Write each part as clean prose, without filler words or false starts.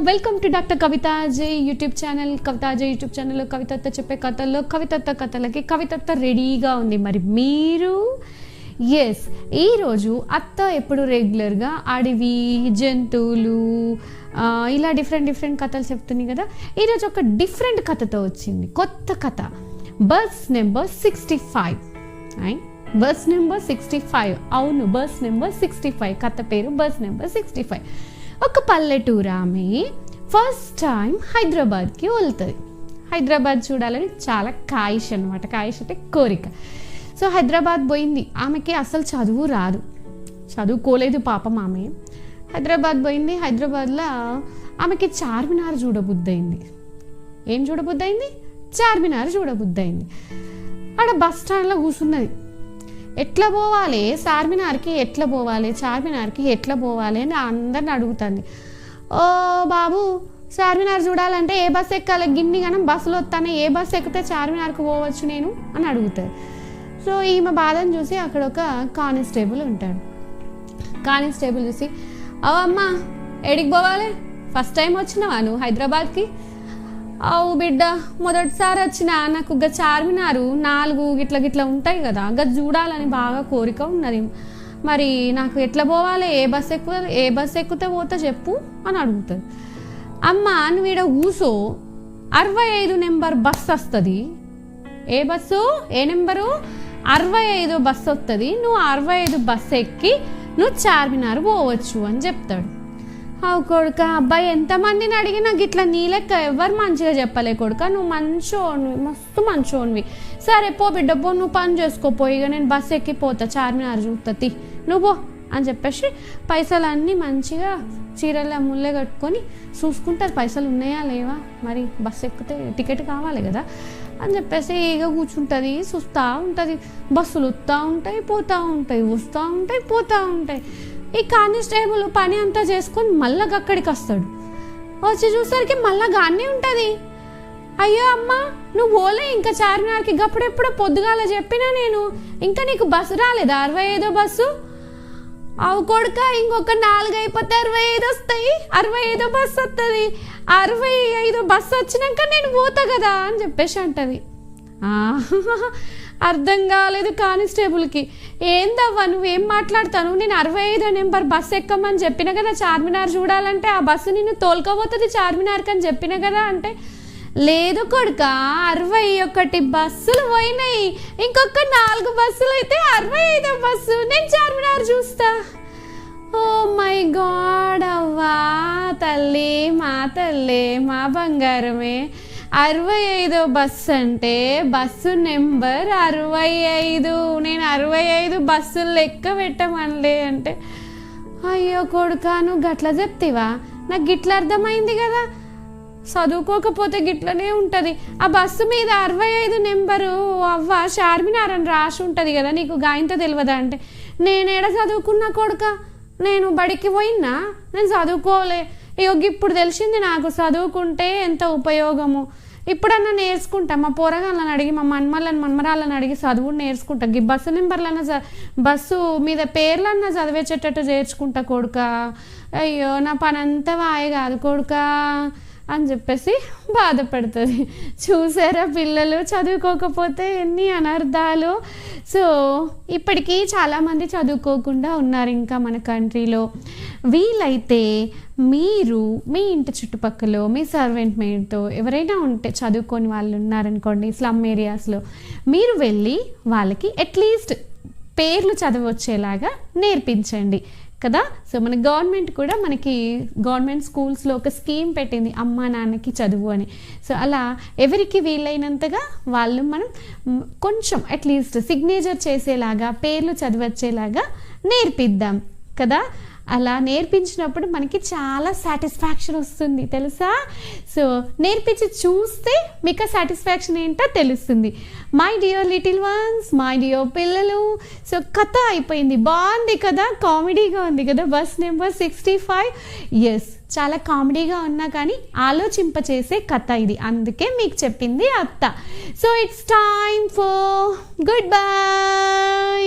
Welcome to doctor Kavitaji YouTube channel. Kavitaji YouTube ఛానల్లో కవితత్వ చెప్పే కథల్లో కవితత్వ కథలకి కవితత్వ రెడీగా ఉంది. మరి మీరు ఈరోజు అత్త ఎప్పుడు రెగ్యులర్గా అడవి జంతువులు ఇలా డిఫరెంట్ కథలు చెప్తుంది కదా. ఈరోజు ఒక డిఫరెంట్ కథతో వచ్చింది, కొత్త కథ. Bus number 65. Bus number 65. అవును, బస్ నెంబర్ 65. కథ పేరు బస్ నెంబర్ 65. ఒక పల్లెటూరు ఆమె ఫస్ట్ టైం హైదరాబాద్కి వెళ్తుంది. హైదరాబాద్ చూడాలని చాలా కాయిష్ అనమాట. కాయిష్ అంటే కోరిక. సో హైదరాబాద్ పోయింది. ఆమెకి అసలు చదువు రాదు, చదువుకోలేదు పాపం. ఆమె హైదరాబాద్ పోయింది. హైదరాబాద్లో ఆమెకి చార్మినార్ చూడబుద్దయింది. ఏం చూడబుద్దయింది? చార్మినార్ చూడబుద్దయింది. ఆడ బస్ స్టాండ్లో కూర్చున్నది. ఎట్లా పోవాలి చార్మినార్కి, ఎట్లా పోవాలి చార్మినార్కి, ఎట్లా పోవాలి అని అందరిని అడుగుతుంది. ఓ బాబు, చార్మినార్ చూడాలంటే ఏ బస్సు ఎక్కాలి? గిన్ని గనం బస్సులు వస్తానే, ఏ బస్సు ఎక్కితే చార్మినార్కి పోవచ్చు నేను అని అడుగుతుంది. సో ఈమె బాధను చూసి అక్కడ ఒక కానిస్టేబుల్ ఉంటాడు. కానిస్టేబుల్ చూసి, ఓ అమ్మ, ఎడికి పోవాలి? ఫస్ట్ టైం వచ్చినావా నువ్వు హైదరాబాద్కి? అవు బిడ్డ, మొదటిసారి వచ్చిన నాకు గ చార్మినారు 4 గిట్ల ఉంటాయి కదా, గది చూడాలని బాగా కోరిక ఉన్నది. మరి నాకు ఎట్లా పోవాలి? ఏ బస్సు ఎక్కితే పోతా చెప్పు అని అడుగుతుంది. అమ్మ, నువ్వు ఈడ కూసో, 65 నెంబర్ బస్సు వస్తుంది. ఏ బస్సు? ఏ నెంబరు? 65 బస్సు వస్తుంది. నువ్వు 65 బస్సు ఎక్కి నువ్వు చార్మినార్ పోవచ్చు అని చెప్తాడు. అవు కొడుక, అబ్బాయి ఎంతమందిని అడిగినా గిట్లా నీ లెక్క ఎవరు మంచిగా చెప్పలే కొడుక, నువ్వు మంచోనివి, మస్తు మంచోనివి. సరే పో బిడ్డ పో, నువ్వు పని చేసుకోపోయి, ఇక నేను బస్సు ఎక్కిపోతా, చార్మినార్ చూస్తుంది, నువ్వు పో అని చెప్పేసి పైసలన్నీ మంచిగా చీరల ముల్లె కట్టుకొని చూసుకుంటారు. పైసలు ఉన్నాయా లేవా, మరి బస్సు ఎక్కితే టికెట్ కావాలి కదా అని చెప్పేసి ఇక కూర్చుంటుంది, చూస్తూ ఉంటుంది. బస్సులు వస్తూ ఉంటాయి, పోతూ ఉంటాయి, వస్తూ ఉంటాయి, పోతూ ఉంటాయి. ఈ కానిస్టేబుల్ పని అంతా చేసుకొని మళ్ళా అక్కడికి వస్తాడు. వచ్చి చూసరికి మళ్ళా గానే ఉంటుంది. అయ్యో అమ్మ, నువ్వు పోలే ఇంకా చార్మినార్కి? గప్పుడెప్పుడో పొద్దుగాల చెప్పినా నేను, ఇంకా నీకు బస్సు రాలేదా? 65 బస్సు? అవు కొడుక, ఇంకొక 4 అయిపోతే 65 వస్తాయి. 65 బస్సు వస్తుంది. 65 బస్సు వచ్చినాక నేను పోతా కదా అని చెప్పేసి అంటది. అర్థం కాలేదు కానిస్టేబుల్కి. ఏందవ్వా నువ్వేం మాట్లాడతాను? నేను 65 నెంబర్ బస్సు ఎక్కమని చెప్పిన కదా చార్మినార్ చూడాలంటే, ఆ బస్సు నిన్ను తోలుకోబోతుంది చార్మినార్కి అని చెప్పిన కదా అంటే, లేదు కొడుక, 61 బస్సులు పోయినాయి, ఇంకొక 4 బస్సులు అయితే 65 బస్సు, నేను చార్మినార్ చూస్తా. ఓ మై గాడ్, అవ్వా తల్లి, మా తల్లి, మా బంగారమే, 65 బస్సు అంటే బస్సు నెంబర్ 65, నేను 65 బస్సులు లెక్క పెట్టమనలే అంటే, అయ్యో కొడుక, నువ్వు గట్ల చెప్తివా? నాకు గిట్ల అర్థమైంది కదా, చదువుకోకపోతే గిట్లనే ఉంటుంది. ఆ బస్సు మీద 65 నెంబరు అవ్వ చార్మినార్ అని రాసి ఉంటుంది కదా, నీకు గాయంతో తెలియదా అంటే, నేనేడ చదువుకున్నా కొడుక, నేను బడికి పోయినా, నేను చదువుకోలే. ఇప్పుడు తెలిసింది నాకు చదువుకుంటే ఎంత ఉపయోగము. ఇప్పుడన్నా నేర్చుకుంటా, మా పోరగాళ్ళని అడిగి, మా మన్మరాళ్ళని అడిగి చదువు నేర్చుకుంటా. ఈ బస్సు నెంబర్లన్నా, బస్సు మీద పేర్లన్నా చదివేసేటట్టు చేర్చుకుంటా కొడుక. అయ్యో నా పని అంతా వాయి కాదు కొడుక అని చెప్పేసి బాధపడుతుంది. చూసారా పిల్లలు, చదువుకోకపోతే ఎన్ని అనర్థాలు. సో ఇప్పటికీ చాలామంది చదువుకోకుండా ఉన్నారు ఇంకా మన కంట్రీలో. వీలైతే మీరు మీ ఇంటి చుట్టుపక్కల మీ సర్వెంట్ మేడ్తో ఎవరైనా ఉంటే చదువుకొని వాళ్ళు ఉన్నారనుకోండి స్లమ్ ఏరియాస్లో, మీరు వెళ్ళి వాళ్ళకి అట్లీస్ట్ పేర్లు చదవచ్చేలాగా నేర్పించండి కదా. సో మన గవర్నమెంట్ కూడా మనకి గవర్నమెంట్ స్కూల్స్లో ఒక స్కీమ్ పెట్టింది, అమ్మా నాన్నకి చదువు అని. సో అలా ఎవరికి వీలైనంతగా వాళ్ళు మనం కొంచెం అట్లీస్ట్ సిగ్నేచర్ చేసేలాగా, పేర్లు చదివచ్చేలాగా నేర్పిద్దాం కదా. అలా నేర్పించినప్పుడు మనకి చాలా సాటిస్ఫాక్షన్ వస్తుంది తెలుసా. సో నేర్పించి చూస్తే మీకు ఆ సాటిస్ఫాక్షన్ ఏంటో తెలుస్తుంది. My dear little once, my dear పిల్లలు, సో కథ అయిపోయింది. బాగుంది కదా, కామెడీగా ఉంది కదా. Bus number 65. ఎస్, చాలా కామెడీగా ఉన్నా కానీ ఆలోచింపచేసే కథ ఇది, అందుకే మీకు చెప్పింది అత్త. So it's time for goodbye.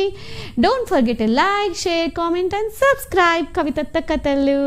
Don't forget to like, share, comment and subscribe Kavitatva కథలు.